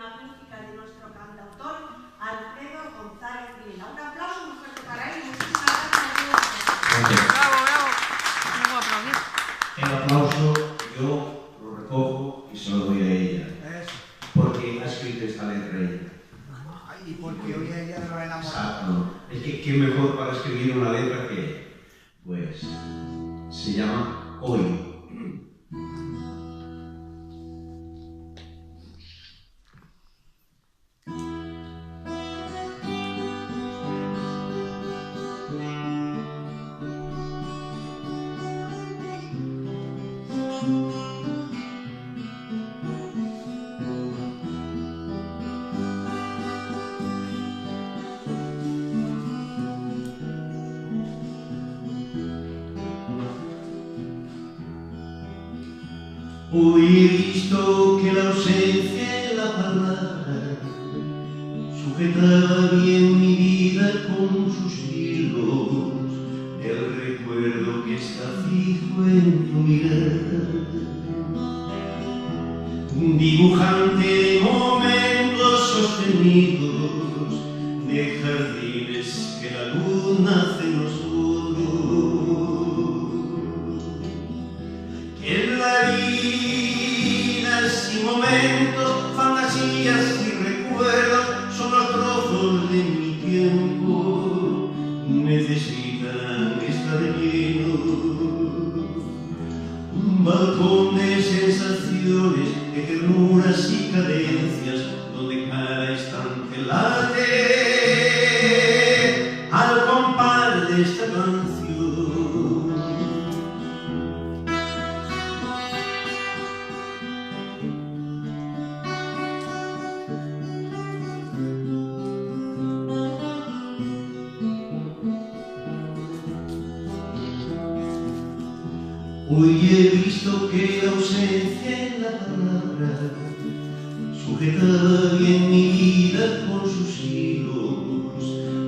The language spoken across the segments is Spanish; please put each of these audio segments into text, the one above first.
magnífica de nuestro cantautor Alfredo González Vilela. Un aplauso muy fuerte para él. Muchísimas gracias. Bravo, bravo. Vamos a aplaudir. El aplauso yo lo recojo y se lo doy a ella. Porque ha escrito esta letra ella. Y porque hoy es ella de los enamorados. Exacto. Es que qué mejor para escribir una letra que ella. Pues se llama Hoy. Hoy he visto que la ausencia en la palabra sujetaba bien mi vida con sus hilos, el recuerdo que está fijo en tu mirada, dibujante de momentos sostenidos, de jardines que la luna hace nosotros, que en la vida sin momentos, fantasías y recuerdos son los trozos de mi tiempo, necesitan estar llenos. Un balcón de sensaciones, de ternuras y cadencias, donde cada instante late al compás de esta canción. Hoy he visto que la ausencia en la palabra sujetaba bien mi vida con sus hilos,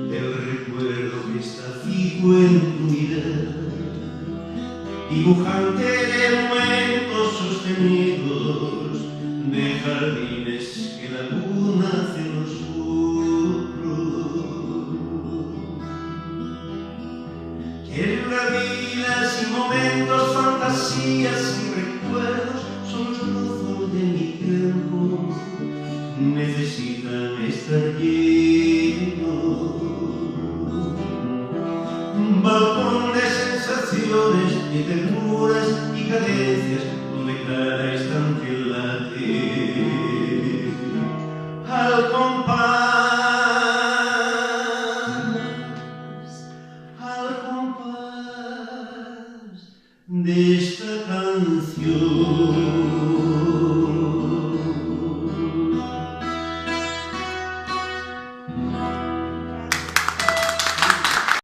el recuerdo que está fijo en tu mirada, dibujante de momentos sostenidos, de jardines que la luna hace nosotros, que en la vida sin momentos, fantasías y recuerdos son los trozos de mi tiempo, necesitan estar llenos. Un balcón de sensaciones, de ternuras y cadencias, donde cada instante late al compás de esta canción.